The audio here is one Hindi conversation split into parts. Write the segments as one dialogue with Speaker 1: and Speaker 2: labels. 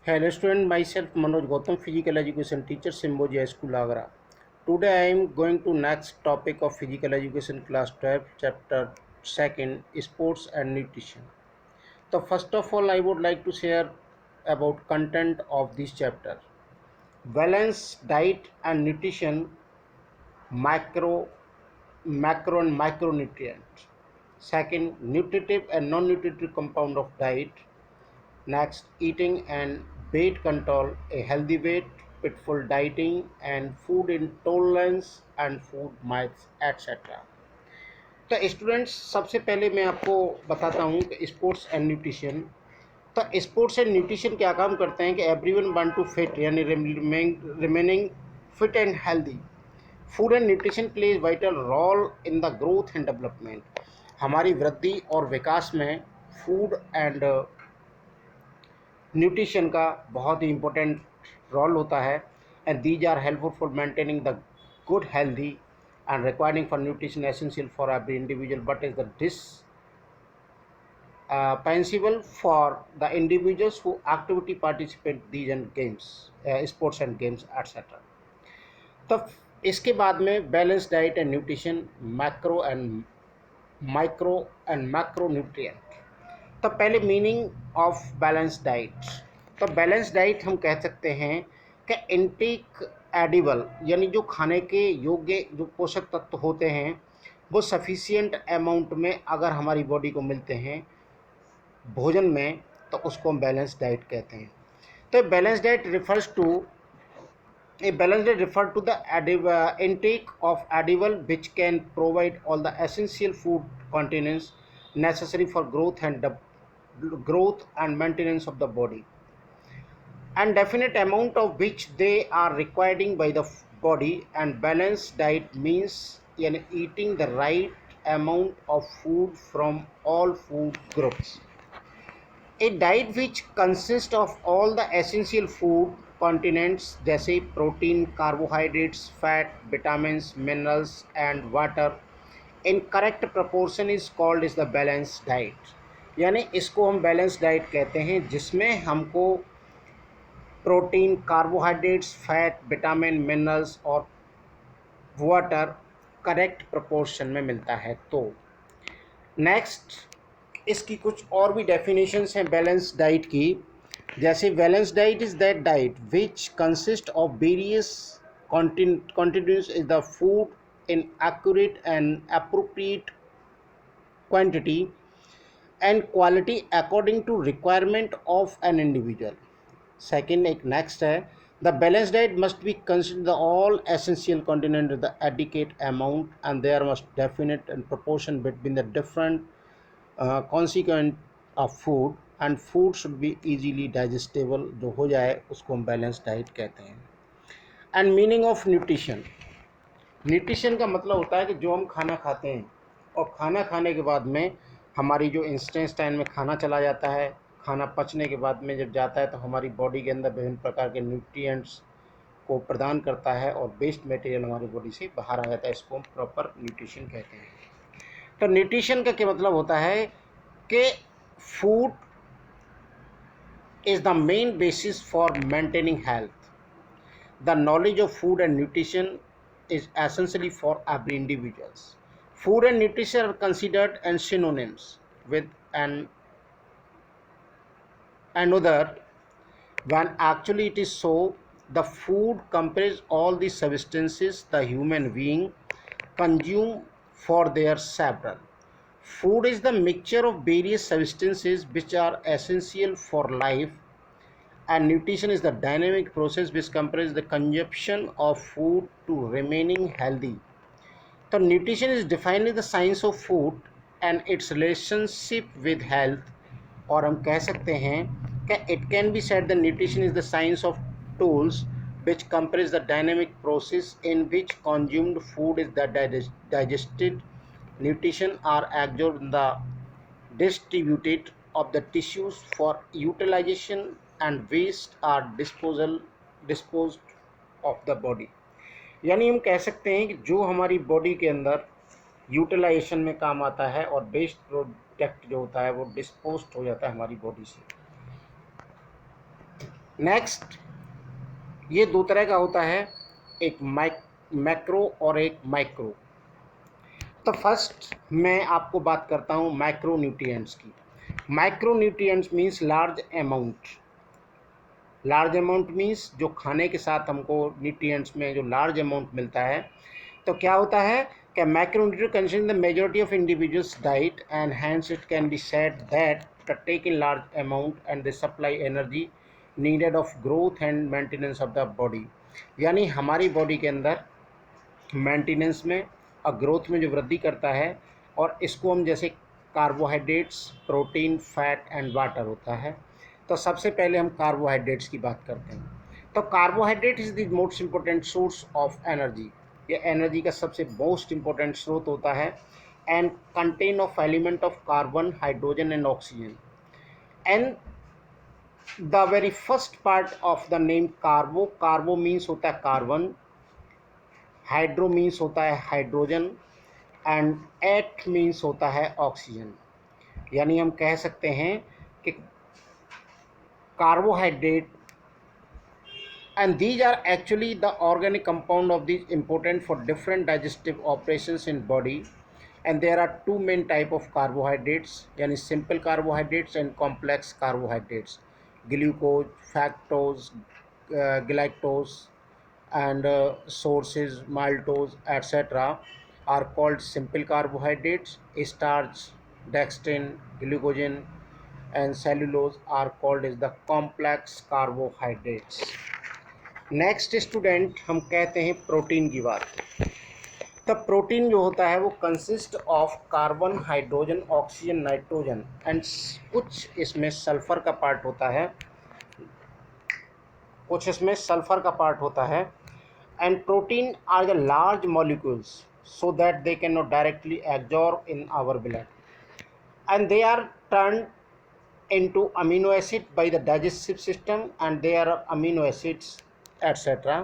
Speaker 1: Hello student, myself Manoj Gautam, physical education teacher, Symbiosis School Agra. Today I am going to next topic of physical education class 12, chapter 2, sports and nutrition. So first of all, I would like to share about content of this chapter. Balanced diet and nutrition, macro, macro and micronutrient. Second, nutritive and non-nutritive compound of diet. Next, eating and weight control, a healthy weight, pitfall dieting, and food intolerance and food myths, etc. तो स्टूडेंट्स, सबसे पहले मैं आपको बताता हूँ कि स्पोर्ट्स एंड न्यूट्रिशन। तो स्पोर्ट्स एंड न्यूट्रिशन क्या काम करते हैं कि एवरीवन वांट टू फिट, यानी remaining fit and healthy. Food and nutrition plays vital role in the growth and development. हमारी वृद्धि और विकास में फूड एंड न्यूट्रिशन का बहुत ही इम्पोर्टेंट रोल होता है। And these are helpful for maintaining the good healthy and requiring for nutrition essential for every individual, but is the dispensable for the individuals who actively participate these and games, sports and games, etc. तो इसके बाद में balance diet and nutrition, micro and macro nutrient. तो पहले मीनिंग ऑफ बैलेंस डाइट। तो बैलेंस डाइट हम कह सकते हैं कि इंटेक एडिबल, यानी जो खाने के योग्य जो पोषक तत्व होते हैं वो सफिशिएंट अमाउंट में अगर हमारी बॉडी को मिलते हैं भोजन में, तो उसको हम बैलेंस डाइट कहते हैं। तो balance diet refers to A balanced diet refers to the intake of edible which can provide all the essential food containers necessary for growth and maintenance of the body, and definite amount of which they are requiring by the body. And balanced diet means eating the right amount of food from all food groups. A diet which consists of all the essential food continents जैसे protein, carbohydrates, fat, vitamins, minerals and water in correct proportion is called is the balance diet. यानी इसको हम बैलेंस डाइट कहते हैं जिसमें हमको protein, carbohydrates, fat, vitamin, minerals और वाटर करेक्ट प्रपोर्शन में मिलता है। तो नेक्स्ट, इसकी कुछ और भी डेफिनेशंस हैं बैलेंस डाइट की। जैसे balance diet is that diet which consist of various continuous is the food in accurate and appropriate quantity and quality according to requirement of an individual. Second, एक नेक्स्ट है, the balance diet must be consider the all essential content the adequate amount and there must definite and proportion between the different consequent of food and food should be easily digestible, जो हो जाए उसको हम बैलेंस डाइट कहते हैं। And meaning of nutrition. Nutrition का मतलब होता है कि जो हम खाना खाते हैं और खाना खाने के बाद में हमारी जो इंटेस्टाइन में खाना चला जाता है, खाना पचने के बाद में जब जाता है तो हमारी बॉडी के अंदर विभिन्न प्रकार के न्यूट्रिएंट्स को प्रदान करता है और वेस्ट मटेरियल हमारी बॉडी से बाहर आ जाता है। इसको हम प्रॉपर न्यूट्रिशन कहते हैं। तो न्यूट्रिशन का क्या मतलब होता है कि food is the main basis for maintaining health. The knowledge of food and nutrition is essentially for every individuals. Food and nutrition are considered as synonyms with another, when actually it is so. The food comprises all the substances the human being consume for their several. Food is the mixture of various substances which are essential for life, and nutrition is the dynamic process which comprises the consumption of food to remaining healthy. So nutrition is defined as the science of food and its relationship with health, और हम कह सकते हैं कि it can be said that nutrition is the science of tools which comprise the dynamic process in which consumed food is the digested. Nutrition are absorbed in the distributed of the tissues for utilization and waste are disposed of the body. यानी हम कह सकते हैं कि जो हमारी बॉडी के अंदर यूटिलाइजेशन में काम आता है और वेस्ट प्रोडक्ट जो होता है वो डिस्पोज हो जाता है हमारी बॉडी से। नेक्स्ट, ये दो तरह का होता है, एक मैक्रो और एक माइक्रो। तो फर्स्ट मैं आपको बात करता हूँ माइक्रो न्यूट्रिएंट्स की। Micro nutrients means large amount. Large amount means जो खाने के साथ हमको न्यूट्रिएंट्स में जो लार्ज अमाउंट मिलता है। तो क्या होता है कि macronutrient consist the majority of individuals diet and hence it can be said that the take in large amount and the supply energy needed of growth and maintenance of the body. यानी हमारी बॉडी के अंदर मेंटेनेंस में और ग्रोथ में जो वृद्धि करता है, और इसको हम जैसे carbohydrates, protein, fat and water होता है। तो सबसे पहले हम कार्बोहाइड्रेट्स की बात करते हैं। तो carbohydrate is the most important source of energy. ये एनर्जी का सबसे मोस्ट इम्पोर्टेंट स्रोत होता है and contain of element of carbon, hydrogen and oxygen. And the very first part of the name कार्बो, कार्बो means होता है कार्बन, हाइड्रो मीन्स होता है हाइड्रोजन एंड एट मीन्स होता है ऑक्सीजन। यानी हम कह सकते हैं कि carbohydrate, and these are actually the organic compound of these important for different digestive operations in body. And there are two main type of carbohydrates, yani simple carbohydrates and complex carbohydrates. Glucose, fructose, galactose and sources, maltose, etc. are called simple carbohydrates. Starch, dextrin, glucogen and cellulose are called as the complex carbohydrates. Next student, हम कहते हैं प्रोटीन की बात। तब प्रोटीन जो होता है वो consist of carbon, hydrogen, oxygen, nitrogen and कुछ इसमें सल्फर का पार्ट होता है, कुछ इसमें सल्फर का पार्ट होता है। And protein are the large molecules so that they can not directly absorb in our blood and they are turn into amino acid by the digestive system, and they are amino acids etc.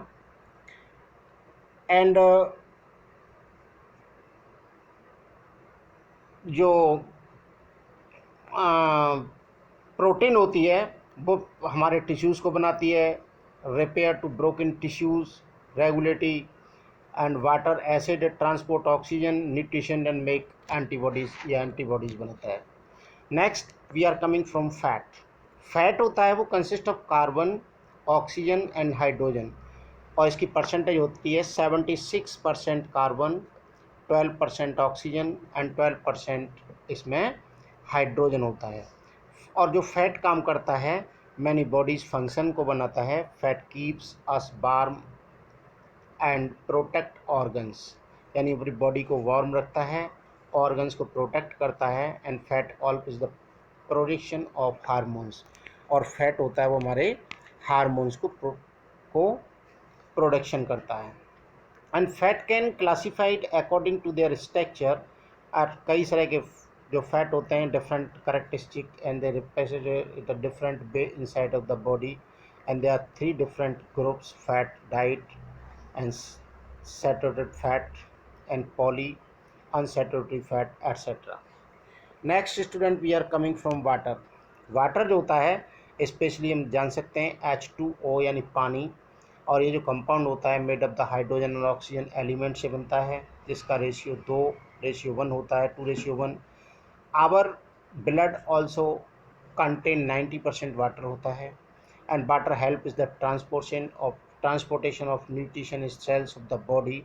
Speaker 1: and जो प्रोटीन होती है वो हमारे टिश्यूज़ को बनाती है, repair to broken tissues, regulatory and water, acid transport oxygen, nutrition and make antibodies, या एंटीबॉडीज़ बनाता है। Next we are coming from fat. Fat होता है वो consist of carbon, oxygen and hydrogen, और इसकी परसेंटेज होती है 76% कार्बन, 12% ऑक्सीजन एंड 12% इसमें हाइड्रोजन होता है। और जो फैट काम करता है मैनी बॉडीज फंक्शन को बनाता है। Fat keeps us warm and protect organs, यानी अपनी बॉडी को वार्म रखता है, ऑर्गन्स को प्रोटेक्ट करता है। And fat all is the production of hormones, और फैट होता है वो हमारे हार्मोन्स को प्रोडक्शन करता है। And fat can classified according to their structure. और कई तरह के जो फैट होते हैं different characteristic and they represent the different way inside of the body, and there are 3 different groups, fat, diet and saturated fat and poly unsaturated fat etcetera. Next student we are coming from water. Water जो होता है स्पेशली हम जान सकते हैं H2O यानी पानी, और ये जो कंपाउंड होता है मेड ऑफ द हाइड्रोजन और ऑक्सीजन एलिमेंट से बनता है, जिसका रेशियो 2:1 होता है, 2:1। Our blood also contain 90% water होता है, and water help is the transportation of nutrition in cells of the body,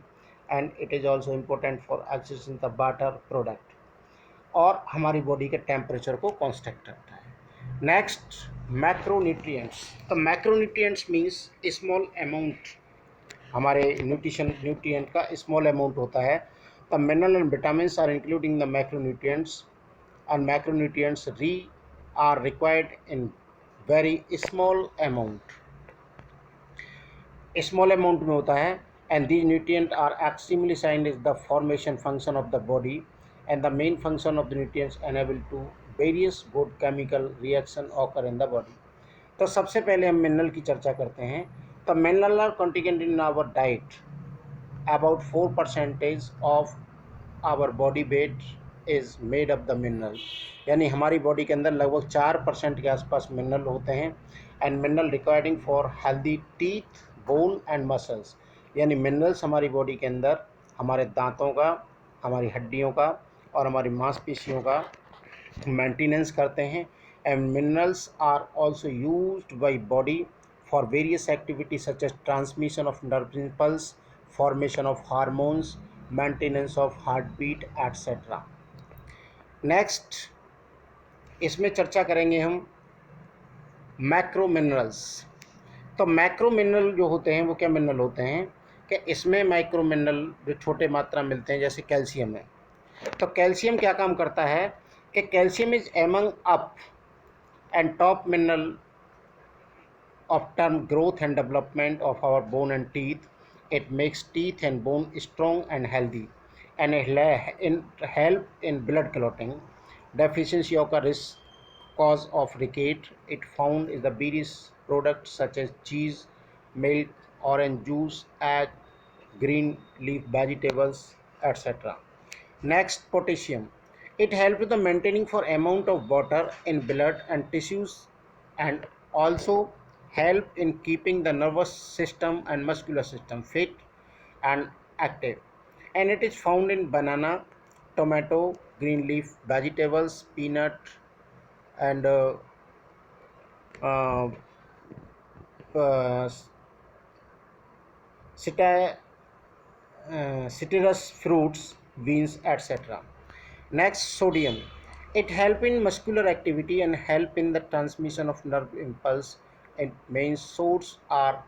Speaker 1: and it is also important for accessing the water product, और हमारी बॉडी के टेम्परेचर को कॉन्स्टेंट रखता है। Next macronutrients. तो मैक्रोन्यूट्रिएंट्स मीन्स स्मॉल अमाउंट, हमारे न्यूट्रिएंट का स्मॉल अमाउंट होता है। The mineral and vitamins are including the macronutrients, and macronutrients are required in very small amount, small amount में होता है। And these nutrient are extremely signed is the formation function of the body, and the main function of the nutrients enable to various good chemical reaction occur in the body. तो सबसे पहले हम मिनरल की चर्चा करते हैं। तो mineral are content in our diet about 4% of our body weight, is made of the mineral, यानी हमारी बॉडी के अंदर लगभग 4% के आसपास मिनरल होते हैं। And mineral requiring for healthy teeth, bone and muscles, यानी मिनरल्स हमारी बॉडी के अंदर हमारे दांतों का, हमारी हड्डियों का और हमारी मांसपेशियों का मेंटेनेंस करते हैं। And minerals are also used by body for various activities such as transmission of nerve impulse, formation of hormones, maintenance of heartbeat, etc. Next इसमें चर्चा करेंगे हम मैक्रो मिनरल्स। तो मैक्रो मिनरल जो होते हैं वो क्या मिनरल होते हैं कि इसमें माइक्रो मिनरल जो छोटे मात्रा मिलते हैं, जैसे कैल्शियम है। तो कैल्शियम क्या काम करता है कि calcium is among up and top mineral of term growth and development of our bone and teeth. It makes teeth and bone strong and healthy, and it help in blood clotting. Deficiency occur is cause of rickets. It found in the various products such as cheese, milk, orange juice, egg, green leaf vegetables, etc. Next, potassium. It helps the maintaining for amount of water in blood and tissues, and also help in keeping the nervous system and muscular system fit and active. And it is found in banana, tomato, green leaf vegetables, peanut, and uh, uh, citrus fruits, beans, etc. Next, sodium. It help in muscular activity and help in the transmission of nerve impulse. Its main source are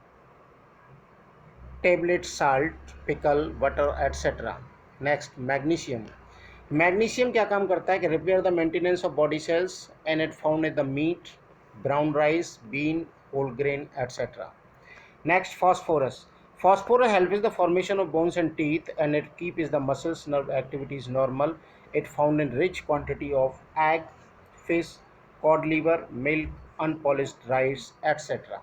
Speaker 1: tablet salt, pickle, butter, etc. Next, magnesium. Magnesium क्या काम करता है कि repair the maintenance of body cells, and it found in the meat, brown rice, bean, whole grain, etc. Next, phosphorus. Phosphorus helps the formation of bones and teeth, and it keeps the muscles nerve activities normal. It found in rich quantity of egg, fish, cod liver, milk, unpolished rice, etc.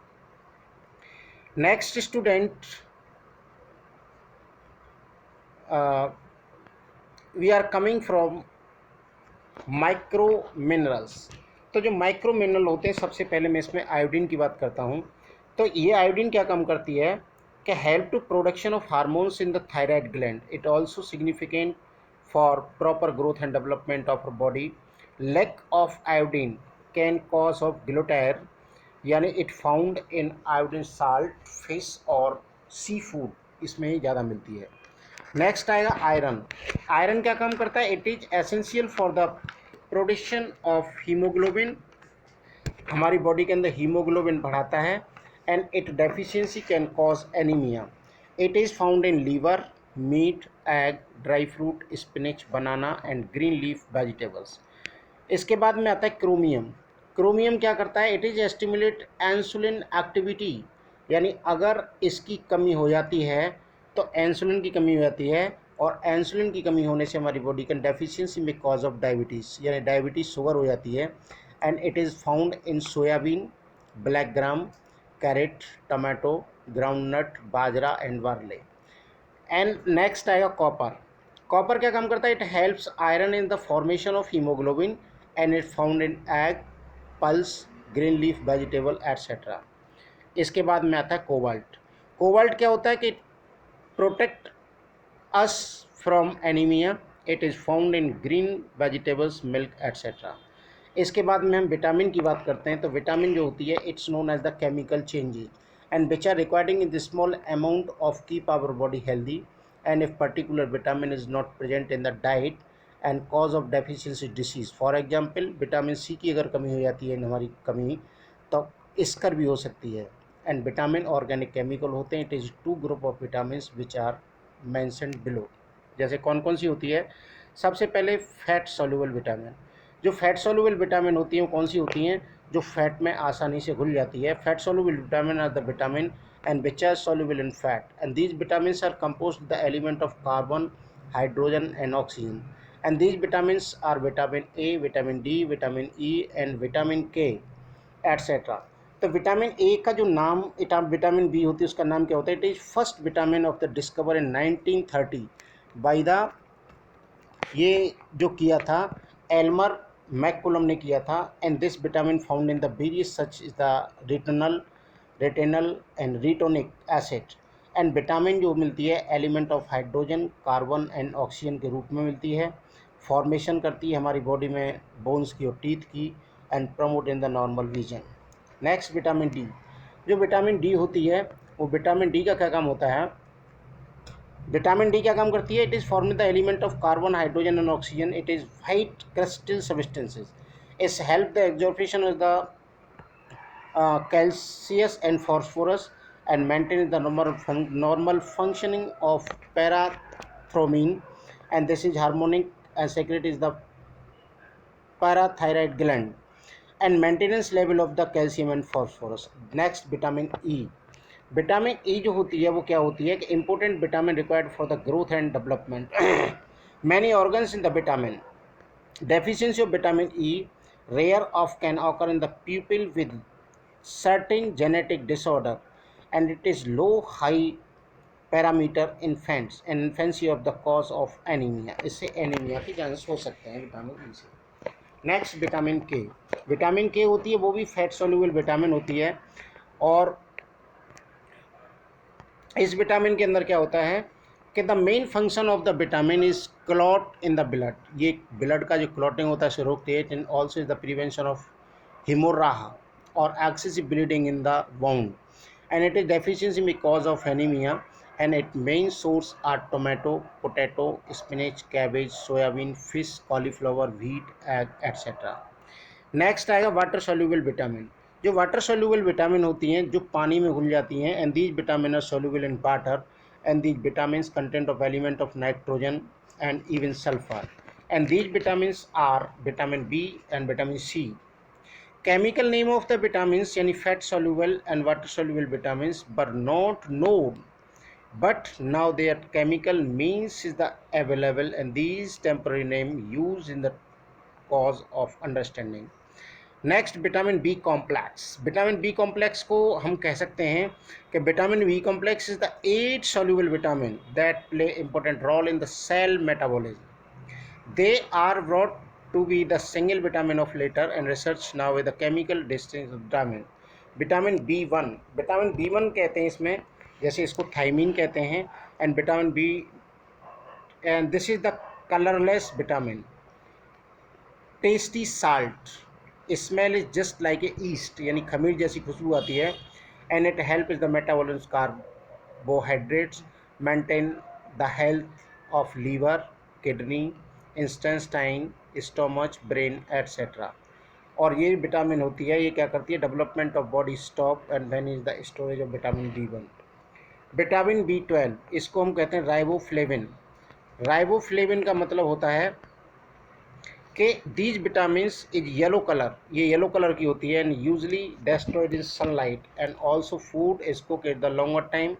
Speaker 1: Next, student, we are coming from micro minerals. तो जो माइक्रो मिनरल होते हैं, सबसे पहले मैं इसमें आयोडीन की बात करता हूँ। तो ये आयोडीन क्या काम करती है कि help to production of hormones in the thyroid gland. It also significant for proper growth and development of body. Lack of iodine can cause of goitre, यानी it found in iodine salt, fish और सी फूड, इसमें ही ज़्यादा मिलती है। नेक्स्ट आएगा आयरन। आयरन क्या काम करता है? It is essential for the production of haemoglobin, हमारी बॉडी के अंदर हीमोग्लोबिन बढ़ाता है। And it deficiency can cause anaemia. It is found in liver, meat, egg, dry fruit, spinach, banana and green leaf vegetables. इसके बाद में आता है क्रोमियम। क्रोमियम क्या करता है? It is stimulate insulin activity, यानी अगर इसकी कमी हो जाती है तो इंसुलिन की कमी हो जाती है, और इंसुलिन की कमी होने से हमारी बॉडी का डेफिशिएंसी में कॉज ऑफ डायबिटीज़, यानी डायबिटीज़ शुगर हो जाती है। And it is found in soybean, black gram, carrot, tomato, groundnut, bajra and barley. And next आएगा कॉपर। कॉपर क्या काम करता है? It helps iron in the formation of haemoglobin, and it found in egg, pulse, green leaf vegetable, etcetera. इसके बाद में आता है कोबाल्ट। कोबाल्ट क्या होता है कि protect us from anaemia. It is found in green vegetables, milk, etcetera. इसके बाद में हम विटामिन की बात करते हैं। तो विटामिन जो होती है, it's known as the chemical changes and which are requiring in the small amount of keep our body healthy, and if particular vitamin is not present in the diet and cause of deficiency disease. For example, vitamin C की अगर कमी हो जाती है, हमारी कमी, तो इसकर भी हो सकती है। एंड विटामिन ऑर्गेनिक केमिकल होते हैं। It is two group of vitamin which are mentioned below. जैसे कौन कौन सी होती है? सबसे पहले फैट सॉल्युबल विटामिन। जो फैट सॉल्युबल विटामिन होती हैं वो कौन सी होती हैं? जो फैट में आसानी से घुल जाती है। Fat soluble vitamin are the vitamin and which are soluble in fat, and these vitamin are composed the element of carbon, hydrogen and oxygen, and these vitamin are vitamin A, vitamin D, vitamin E and vitamin K, etcetera. तो विटामिन ए का जो नाम विटामिन बी होती है, उसका नाम क्या होता है? It is first vitamin of the discover in 1930 by the ये जो किया था एल्मर मैकुलम ने किया था। And this vitamin found in the various such is the retinol retinal and retinoic acid. And vitamin जो मिलती है element of hydrogen, carbon and oxygen के रूप में मिलती है। फॉर्मेशन करती है हमारी बॉडी में बोन्स की और टीथ की, and promote in the normal vision. Next vitamin D. जो विटामिन डी होती है वो विटामिन डी का क्या काम होता है? विटामिन डी क्या काम करती है? It is forming the element of carbon, hydrogen and oxygen. It is white crystal substances. It's help the absorption of the calcium and phosphorus and maintain the normal functioning of parathormone, and this is harmonic and secret is the parathyroid gland and maintenance level of the calcium and phosphorus. Next, vitamin E. Vitamin E जो होती है वो क्या होती है कि important vitamin required for the growth and development many organs in the vitamin deficiency of vitamin E rare of can occur in the people with certain genetic disorder, and it is low high parameter infants and infancy of the cause of anemia। इससे एनीमिया की चांसेस हो सकते हैं विटामिन ई से। नेक्स्ट विटामिन के। विटामिन के होती है वो भी फैट सोल्यूबल विटामिन होती है, और इस विटामिन के अंदर क्या होता है कि the main function of the vitamin is clot in the blood. ये ब्लड का जो क्लॉटिंग होता है उसे रोकती है। And also is the prevention of haemorrhage और excessive bleeding in the wound, and it is deficiency में cause of anaemia. And it main source are tomato, potato, spinach, cabbage, soybean, fish, cauliflower, wheat, egg etcetera. Next आएगा वाटर सोल्यूबल विटामिन। जो वाटर सोल्यूबल विटामिन होती हैं जो पानी में घुल जाती हैं, and these vitamin are soluble in water, and these vitamin content of element of nitrogen and even sulphur, and these vitamin are vitamin B and vitamin C. Chemical name of the vitamin यानी fat soluble and water soluble vitamin बर not known, but now their chemical means is the available, and these temporary name used in the cause of understanding। Next vitamin B complex. Vitamin B complex को हम कह सकते हैं कि vitamin B complex is the 8 soluble vitamin that play important role in the cell metabolism. They are brought to be the single vitamin of later and research now with the chemical distinction of vitamin। Vitamin B one, vitamin B one कहते हैं इसमें, जैसे इसको थाइमीन कहते हैं। And vitamin B, and this is the colourless vitamin, tasty salt, smell is just like a yeast यानी खमीर जैसी खुशबू आती है। And it help is the metabolism carbohydrates, maintain the health of liver, kidney, intestine, stomach, brain etcetera. और ये विटामिन होती है, ये क्या करती है? Development of body stop and when is the storage of vitamin B one. Vitamin B 12, इसको हम कहते हैं राइबोफ्लेविन। राइबोफ्लेविन का मतलब होता है कि these vitamins is yellow colour, ये येलो कलर की होती है, and usually destroyed in sunlight and also food is cook at the longer time.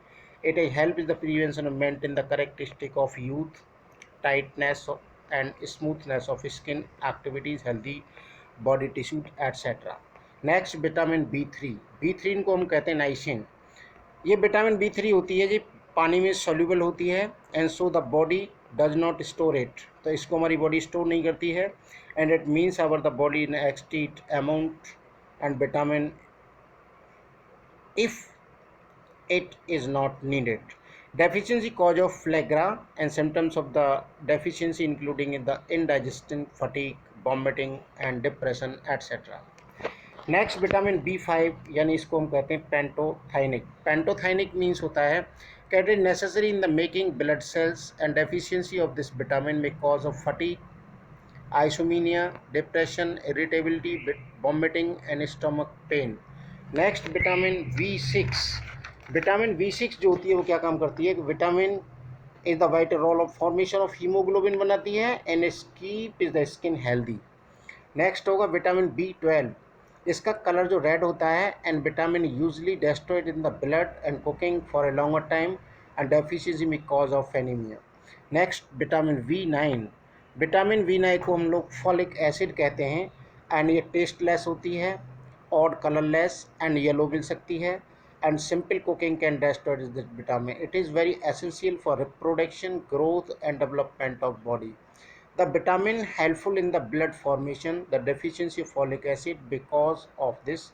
Speaker 1: It is help is the prevention of maintain the characteristic of youth, tightness and smoothness of skin, activities, healthy body tissue etcetera. Next vitamin B three. B three को हम कहते हैं नाइसिन। ये विटामिन बी थ्री होती है जी पानी में सॉल्यूबल होती है, and so the body does not store it, तो इसको हमारी बॉडी स्टोर नहीं करती है। And it means our the body in extent amount and vitamin if it is not needed. Deficiency cause of pellagra and symptoms of the deficiency including in the indigestion, fatigue, vomiting and depression etcetera. Next vitamin B five, यानी इसको हम कहते हैं पेंटोथाइनिक। पेंटोथाइनिक मीन्स होता है कि it is necessary in the making blood cells, and deficiency of this vitamin में cause of fatigue, insomnia, depression, irritability, vomiting and stomach pain. Next vitamin B six. Vitamin B six जो होती है वो क्या काम करती है कि vitamin is the vital role of formation of haemoglobin बनाती है, and keep is the skin healthy. Next होगा विटामिन बी 12। इसका कलर जो रेड होता है, and vitamin usually destroyed in the blood and cooking for a longer time, and deficiency में cause of anaemia. Next vitamin B 9। Vitamin B 9 को हम लोग फॉलिक एसिड कहते हैं, एंड ये टेस्टलेस होती है, ऑड कलरलेस एंड येलो मिल सकती है, and simple cooking can destroy this vitamin. It is very essential for reproduction, growth and development of body. The vitamin helpful in the blood formation, the deficiency of folic acid because of this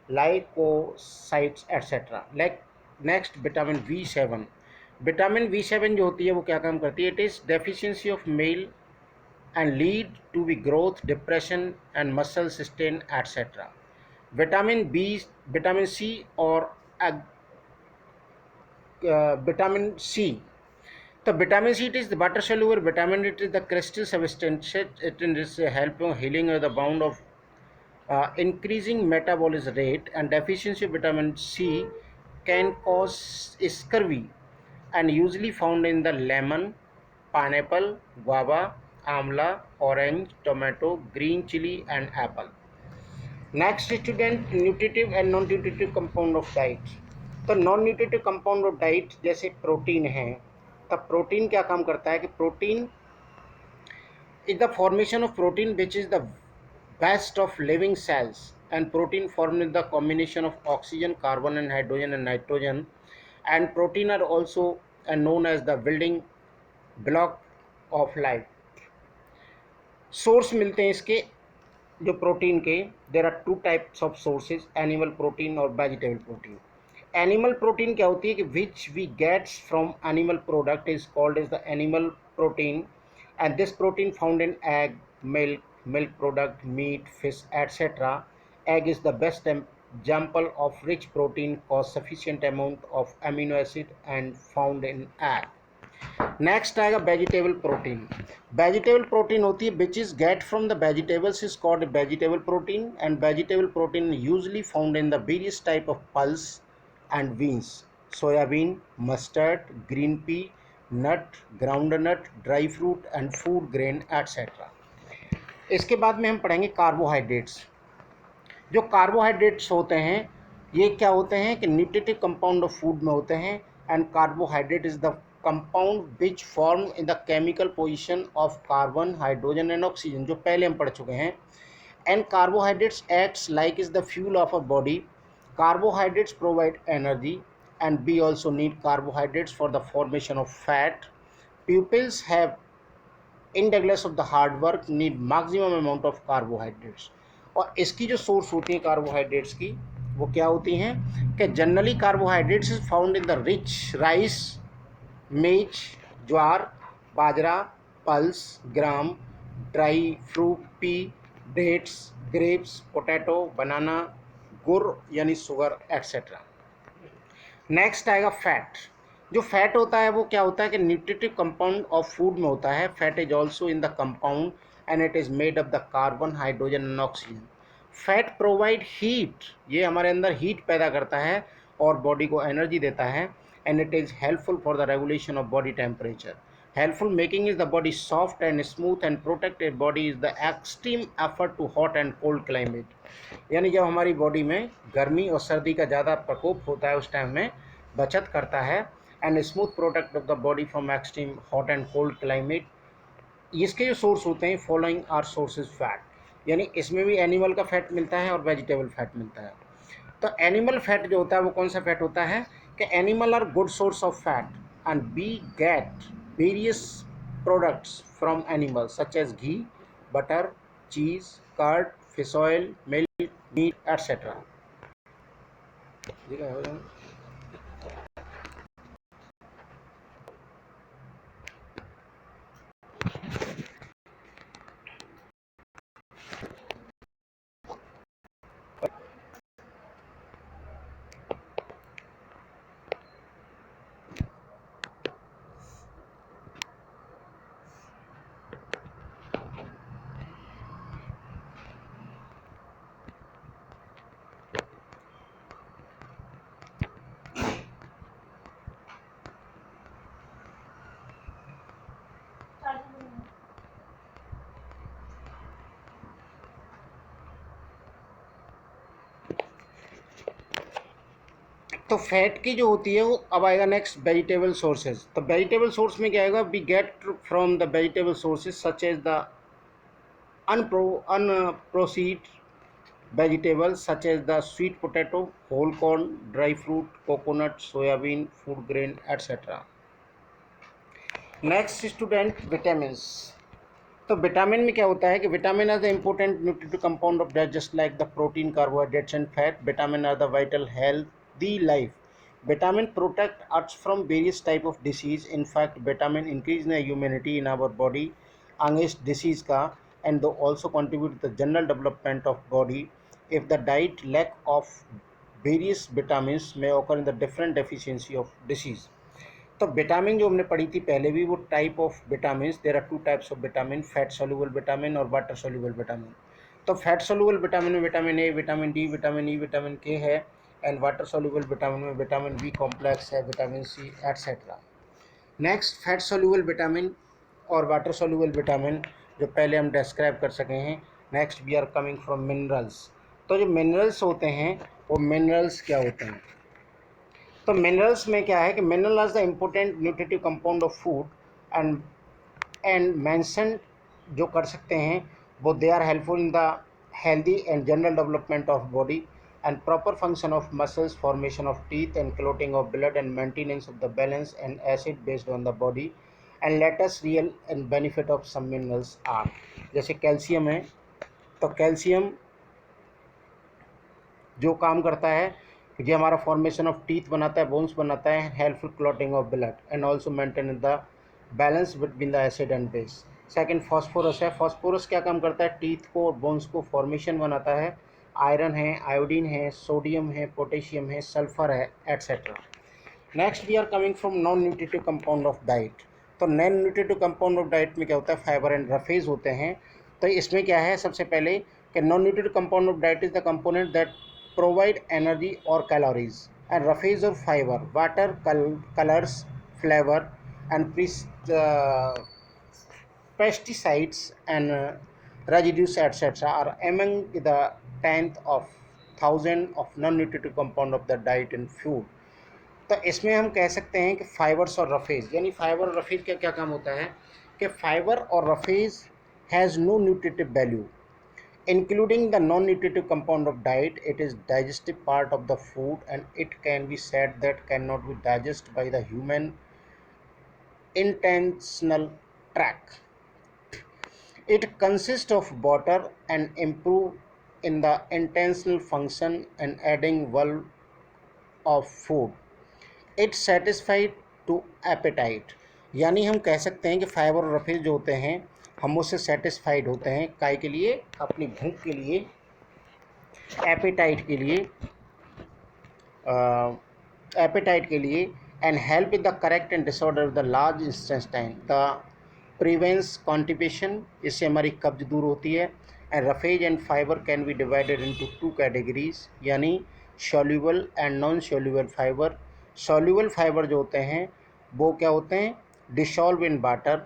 Speaker 1: leukocytes etc. Like next vitamin B7. Vitamin B7 जो होती है वो क्या काम करती है? It is deficiency of male and lead to be growth, depression and muscle sustain etc. Vitamin B, vitamin C और vitamin C. The vitamin C, it is the water soluble vitamin, it is the crystal substance, it is helping healing the bound of increasing metabolism rate, and deficiency of vitamin C can cause scurvy and usually found in the lemon, pineapple, guava, amla, orange, tomato, green chili and apple. Next student nutritive and non nutritive compound of diet. तो non nutritive compound of diet जैसे प्रोटीन है, तब प्रोटीन क्या काम करता है कि protein is the formation of protein which is the best of living cells, and protein formed in the combination of oxygen, carbon and hydrogen and nitrogen, and protein are also known as the building block of life. Source मिलते हैं इसके जो प्रोटीन के, there are two types of sources, animal protein और वेजिटेबल प्रोटीन. एनिमल प्रोटीन क्या होती है कि which we gets from animal product is called as the animal protein, and this protein found in egg, milk, milk product, meat, fish etcetera. Egg is the best example of rich protein cause sufficient amount of amino acid and found in egg. Next आएगा वेजिटेबल प्रोटीन. वेजिटेबल प्रोटीन होती है which is get from the vegetables is called vegetable protein, and vegetable protein usually found in the various type of pulse and beans, soybean, mustard, green pea, nut, groundnut, dry fruit and food grain etcetera. इसके बाद में हम पढ़ेंगे कार्बोहाइड्रेट्स. जो कार्बोहाइड्रेट्स होते हैं ये क्या होते हैं कि न्यूट्रिटिव कंपाउंड ऑफ फूड में होते हैं, and carbohydrate is the compound which form in the chemical position of carbon, hydrogen and oxygen, जो पहले हम पढ़ चुके हैं. And carbohydrates acts like is the fuel of a body. Carbohydrates provide energy and we also need carbohydrates for the formation of fat. Pupils have indulgence of the hard work need maximum amount of carbohydrates. और इसकी जो सोर्स होती है कार्बोहाइड्रेट्स की वो क्या होती हैं कि generally carbohydrates is found in the rich rice, maize, jowar, bajra, pulse, gram, dry fruit, pea, dates, grapes, potato, banana, gur यानी शुगर एट्सेट्रा. नेक्स्ट आएगा फैट. जो फैट होता है वो क्या होता है कि न्यूट्रिटिव कंपाउंड ऑफ फूड में होता है. Fat is also in the compound and it is made of the carbon, hydrogen and oxygen. Fat provide heat, ये हमारे अंदर हीट पैदा करता है और बॉडी को एनर्जी देता है, and it is helpful for the regulation of body temperature. Helpful making is the body soft and smooth and protected body is the extreme effort to hot and cold climate. यानी जब हमारी बॉडी में गर्मी और सर्दी का ज़्यादा प्रकोप होता है उस टाइम में बचत करता है, and smooth protect of the body from extreme hot and cold climate. इसके जो सोर्स होते हैं फॉलोइंग आर सोर्सेज फैट, यानी इसमें भी एनिमल का फैट मिलता है और वेजिटेबल फैट मिलता है. तो एनिमल फैट जो होता है वो कौन सा फैट होता है कि animal are good source of fat and we get various products from animal such as ghee, butter, cheese, curd, fish oil, milk, meat etcetera. तो फैट की जो होती है वो अब आएगा नेक्स्ट वेजिटेबल सोर्सेज. तो वेजिटेबल सोर्स में क्या आएगा, we get from the vegetable sources such as the unprocessed vegetables such as the sweet potato, whole corn, dry fruit, coconut, soybean, food grain, etc. Next student, vitamin. तो विटामिन में क्या होता है कि vitamin are the important nutritive compound of diet, just like the protein, carbohydrates and fat. Vitamin are the vital healthy life. Vitamin protect us from various type of disease. In fact vitamin increase the immunity in our body against disease का, and do also contribute the general development of body. If the diet lack of various vitamin में occur in the different deficiency of disease। तो विटामिन जो हमने पढ़ी थी पहले भी, वो type of vitamin, there are two types of vitamin, fat soluble vitamin और वाटर सोल्यूबल विटामिन। तो फैट सोल्यूबल विटामिन में vitamin A, vitamin D, vitamin E, vitamin K है, एंड वाटर सोल्यूबल विटामिन में विटामिन बी कॉम्प्लेक्स है, vitamin C etcetera. Next, fat soluble vitamin और वाटर सोल्यूबल विटामिन जो पहले हम डिस्क्राइब कर सके हैं। Next we are coming from minerals. तो जो मिनरल्स होते हैं वो मिनरल्स क्या होते हैं? तो मिनरल्स में क्या है कि mineral are the important nutritive compound of food and mention जो कर सकते हैं वो, they are helpful in the healthy and general development of body and proper function of muscles, formation of teeth and clotting of blood and maintenance of the balance and acid based on the body. And latest real and benefit of some minerals are, जैसे कैल्शियम है। तो कैल्शियम जो काम करता है, ये हमारा फॉर्मेशन ऑफ टीथ बनाता है, बोन्स बनाता है, helpful clotting of blood and also maintain the balance between the acid and base. Second, phosphorus है। फॉस्फोरस क्या काम करता है? टीथ को और बोन्स को फॉर्मेशन बनाता है। आयरन है, आयोडीन है, सोडियम है, पोटेशियम है, सल्फर है, etcetera. Next we are coming from non nutritive compound of diet. तो non nutritive compound of diet में क्या होता है? फाइबर एंड रफेज होते हैं। तो इसमें क्या है सबसे पहले कि non nutritive compound of diet is the component that provide energy और कैलोरीज, एंड रफेज और fibre water, colours, flavour and pesticides and residues etc. are among the tenth of thousand of non-nutritive compound of the diet and food। तो इसमें हम कह सकते हैं कि फाइबर्स और रफेज, यानी फाइबर और रफेज का क्या काम होता है कि फाइबर और roughage has no nutritive value including the non-nutritive compound of diet. It is digestive part of the food and it can be said that cannot be digested by the human intestinal tract. It consists of water and improve in the intestinal function and adding valve of food. It satisfied to appetite। यानी हम कह सकते हैं कि फाइबर और रफेज जो होते हैं हम उससे सेटिस्फाइड होते हैं, काय के लिए? अपनी भूख के लिए, एपेटाइट के लिए, एपेटाइट के लिए, and help with the correct and disorder of the large intestine, the prevents constipation, इससे हमारी कब्ज दूर होती है। And roughage and fibre can be divided into two categories, यानी soluble and non soluble fibre. Soluble fibre जो होते हैं वो क्या होते हैं? Dissolve in water.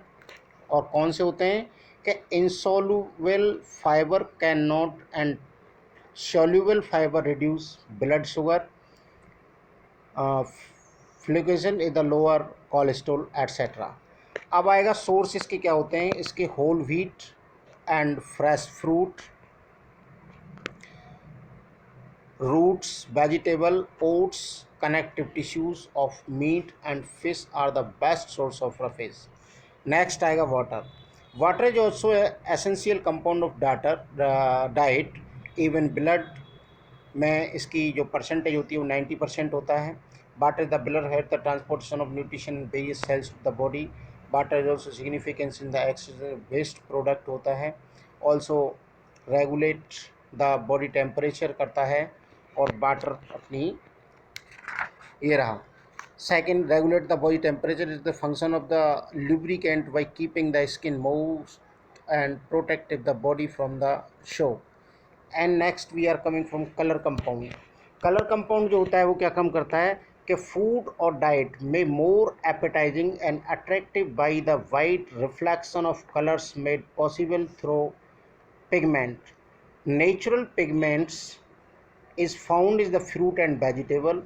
Speaker 1: और कौन से होते हैं कि insoluble fibre can not, and soluble fiber reduce blood sugar, fluctuation is the lower cholesterol etcetera. अब आएगा सोर्स इसके क्या होते हैं? इसके whole wheat and fresh fruit, roots, vegetable, oats, connective tissues of meat and fish are the best source of roughage. Next आएगा water. Water is also essential compound of diet. Even blood में इसकी जो परसेंटेज होती है वो 90% होता है। Water is the blood head the transportation of nutrition in various cells of the body. Water is also significance in the excretion waste product होता है। Also regulate the body temperature करता है। और वाटर अपनी ये रहा। Second, regulate the body temperature is the function of the lubricant by keeping the skin moist and protected the body from the show। And next we are coming from colour compound. Colour compound जो होता है वो क्या काम करता है कि फूड और डाइट में more appetising and attractive by the white reflection of colours made possible through pigment. Natural pigments is found in the fruit and vegetable.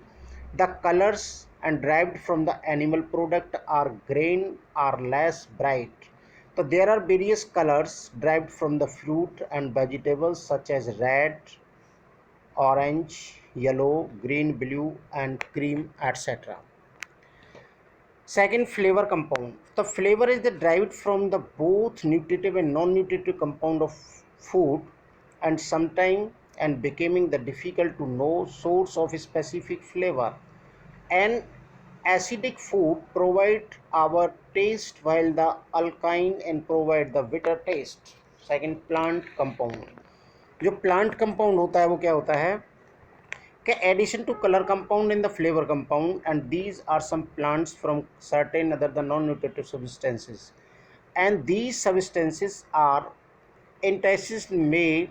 Speaker 1: The colors and derived from the animal product are green or less bright. So there are various colors derived from the fruit and vegetables such as red, orange, yellow, green, blue and cream etc. Second, flavor compound. The flavor is derived from the both nutritive and non-nutritive compound of food, and sometime and becoming the difficult to know source of a specific flavor. An acidic food provide our taste while the alkaline and provide the bitter taste. Second, plant compound. जो प्लांट कंपाउंड होता है वो क्या होता है कि addition to color compound in the flavor compound, and these are some plants from certain other the non-nutritive substances, and these substances are intensities may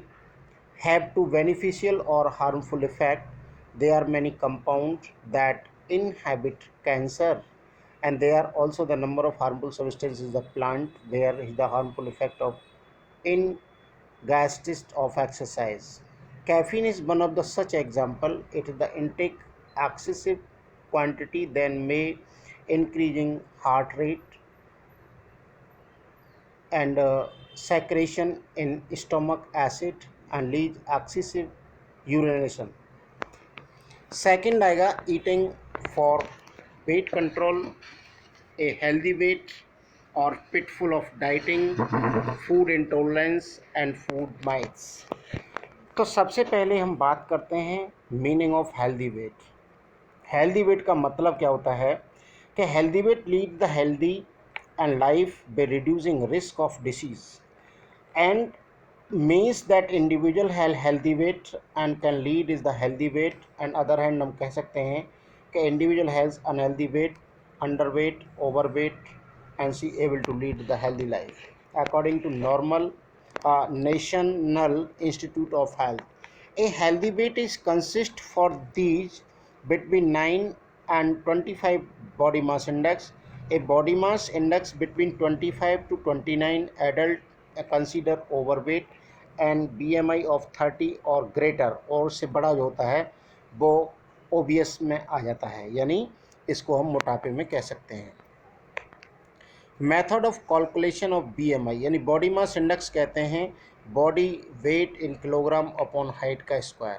Speaker 1: have to beneficial or harmful effect. There are many compounds that inhibit cancer, and there are also the number of harmful substances the plant where is the harmful effect of ingest of exercise. Caffeine is one of the such example. It is the intake excessive quantity then may increasing heart rate and secretion in stomach acid and leads excessive urination. Second आएगा eating for weight control, a healthy weight or pitfall of dieting, food intolerance and food myths. तो सबसे पहले हम बात करते हैं meaning of healthy weight. Healthy weight का मतलब क्या होता है कि healthy weight lead the healthy and life by reducing risk of disease, and means that individual have healthy weight and can lead is the healthy weight, and other hand हम कह सकते हैं कि individual has unhealthy weight, underweight, overweight and she able to lead the healthy life according to normal National Institute of Health. A healthy weight is consist for these between 9 and 25 body mass index. A body mass index between 25 to 29 adult consider overweight, and BMI of 30 और ग्रेटर और उससे बड़ा जो होता है वो ओबीएस में आ जाता है, यानी इसको हम मोटापे में कह सकते हैं. Method of calculation of BMI यानी बॉडी मास इंडेक्स कहते हैं body weight in kilogram upon height का स्क्वायर.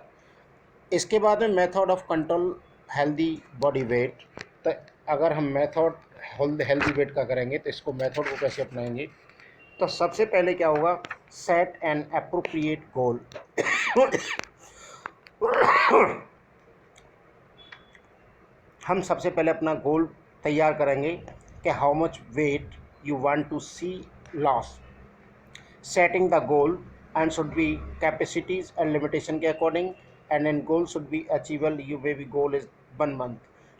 Speaker 1: इसके बाद में method of control healthy body weight. तो अगर हम मेथड हेल्दी वेट का करेंगे तो इसको मेथड को कैसे अपनाएंगे, तो सबसे पहले क्या होगा, सेट एन अप्रोप्रिएट गोल. हम सबसे पहले अपना गोल तैयार करेंगे कि how much weight you want to see loss. Setting the goal and should be capacities and limitation के according, and an goal should be achievable. You may be goal is 1 month,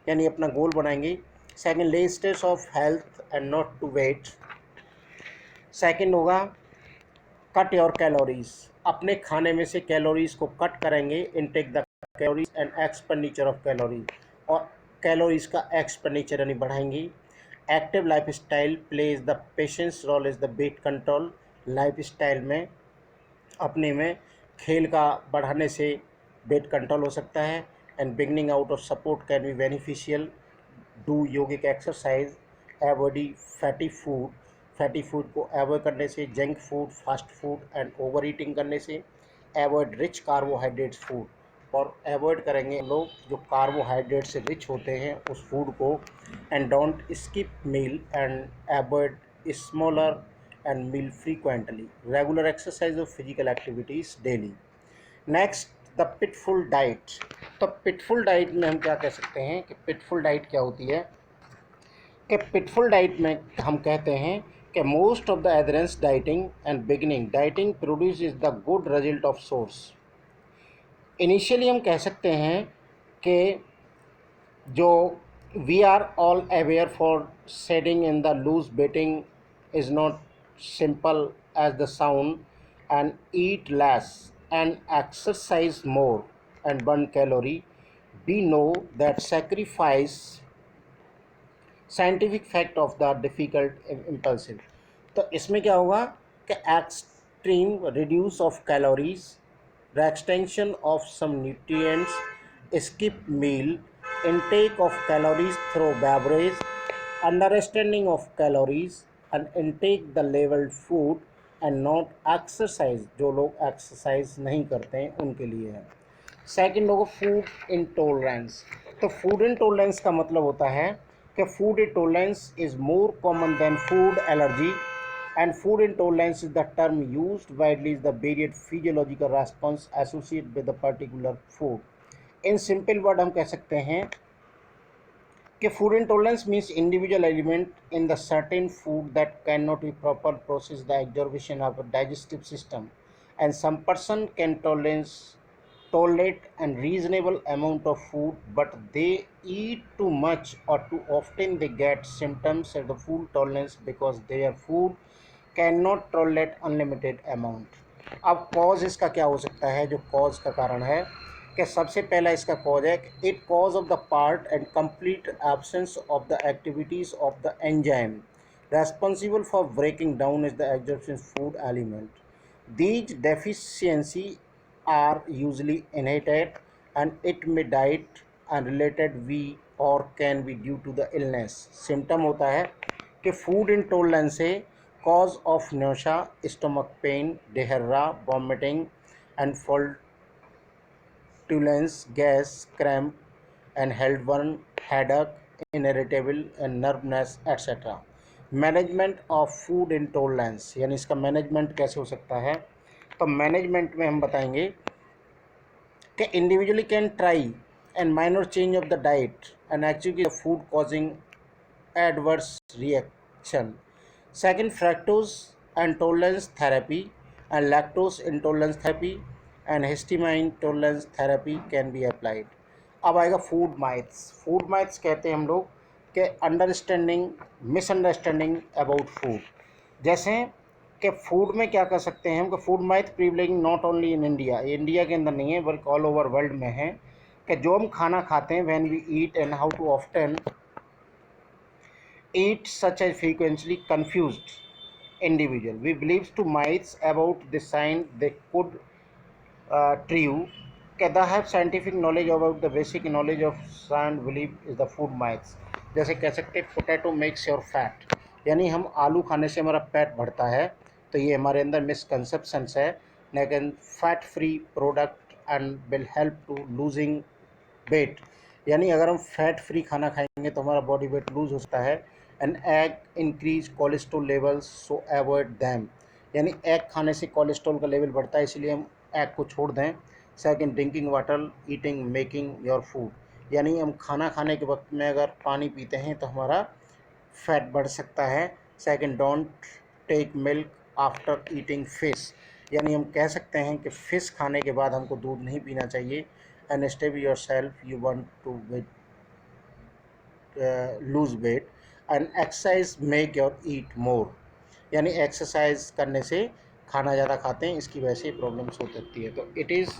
Speaker 1: यानी अपना गोल बनाएंगे. Second, lay stage of health and not to weight. Second होगा कट योर कैलोरीज. अपने खाने में से कैलोरीज को कट करेंगे. Intake the calories and expenditure of calories, और कैलोरीज का एक्सपेंडिचर यानी बढ़ाएंगे. Active lifestyle plays the patience role is the weight control. Lifestyle में अपने में खेल का बढ़ाने से वेट कंट्रोल हो सकता है. And beginning out of support can be beneficial. Do yogic exercise. Avoid fatty food. Fatty food को अवॉइड करने से, junk food, fast food and over eating करने से. एवॉइड रिच कार्बोहाइड्रेट्स फूड, और अवॉइड करेंगे लोग जो कार्बोहाइड्रेट से रिच होते हैं उस फूड को. And don't skip meal and avoid smaller and meal frequently. Regular exercise और physical activities daily. Next, the pitfall diet. तो पिटफुल डाइट में हम क्या कह सकते हैं कि पिटफुल डाइट क्या होती है, कि पिटफुल डाइट में हम कहते हैं कि most of the adherence dieting and beginning dieting produce is the good result of source. Initially हम कह सकते हैं कि जो we are all aware for setting in the lose betting is not simple as the sound, and eat less and exercise more and burn calorie. We know that sacrifice scientific fact of the difficult impulsive. तो इसमें क्या होगा कि extreme reduce of calories, extension of some nutrients, skip meal, intake of calories through beverage, understanding of calories, and intake the leveled food, and not exercise. जो लोग एक्सरसाइज नहीं करते हैं उनके लिए है. सेकेंड होगा फूड इंटॉलरेंस. तो फूड इंटॉलरेंस का मतलब होता है कि food intolerance is more common than food allergy, and food intolerance is the term used widely is the varied physiological response associated with a particular food. In simple word हम कह सकते हैं कि food intolerance means individual element in the certain food that cannot be properly processed the exhaustion of a digestive system, and some person can tolerate a reasonable amount of food, but they eat too much or too often they get symptoms of the food tolerance because their food cannot tolerate unlimited amount. अब कॉज इसका क्या हो सकता है? जो कॉज का कारण है कि सबसे पहला इसका कॉज है कि it cause of the part and complete absence of the activities of the enzyme responsible for breaking down is the absorption food element. These deficiency are usually inherited and it may diet unrelated we or can be due to the illness. Symptom होता है कि फूड इंटॉलरेंस से cause of nausea, stomach pain, diarrhea, vomiting and flatulence, gas, cramp and heartburn, headache, irritable and nervousness etc. Management of food intolerance यानी इसका मैनेजमेंट कैसे हो सकता है? तो मैनेजमेंट में हम बताएंगे कि individually can try and minor change of the diet and actually food causing adverse reaction. Second, fructose intolerance therapy and lactose intolerance therapy and histamine tolerance therapy can be applied. अब आएगा फूड माइथ्स. फूड माइथ्स कहते हैं हम लोग कि अंडरस्टैंडिंग मिसअंडरस्टैंडिंग अबाउट फूड. जैसे कि फूड में क्या कर सकते हैं हम कि food myth privileging not only in India, India के अंदर नहीं है बल्कि ऑल ओवर वर्ल्ड में है कि जो हम खाना खाते हैं when we eat and how to often eat such as frequently confused individual we believes to myths about this sign they could true कि the have scientific knowledge about the basic knowledge of science believe is the food myths. जैसे कह सकते हैं पोटैटो मेक्स योर फैट, यानी हम आलू खाने से हमारा पेट बढ़ता है, तो ये हमारे अंदर मिसकंसेप्शंस है. लेकिन fat free product and will help to losing weight, यानी अगर हम फैट फ्री खाना खाएंगे तो हमारा बॉडी वेट लूज हो सकता है. And egg increase cholesterol levels so avoid them, यानी एग खाने से कोलेस्ट्रॉल का लेवल बढ़ता है इसलिए हम एग को छोड़ दें. Second, drinking water eating making your food, यानी हम खाना खाने के वक्त में अगर पानी पीते हैं तो हमारा फैट बढ़ सकता है. Second, don't take milk after eating fish, यानी हम कह सकते हैं कि फ़िश खाने के बाद हमको दूध नहीं पीना चाहिए. And stable yourself you want to lose weight and exercise make your eat more, यानी एक्सरसाइज करने से खाना ज़्यादा खाते हैं इसकी वजह से प्रॉब्लम्स हो सकती है. तो इट इज़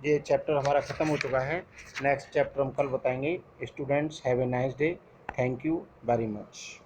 Speaker 1: ये चैप्टर हमारा ख़त्म हो चुका है. नेक्स्ट चैप्टर हम कल बताएंगे. Students have a nice day. Thank you very much.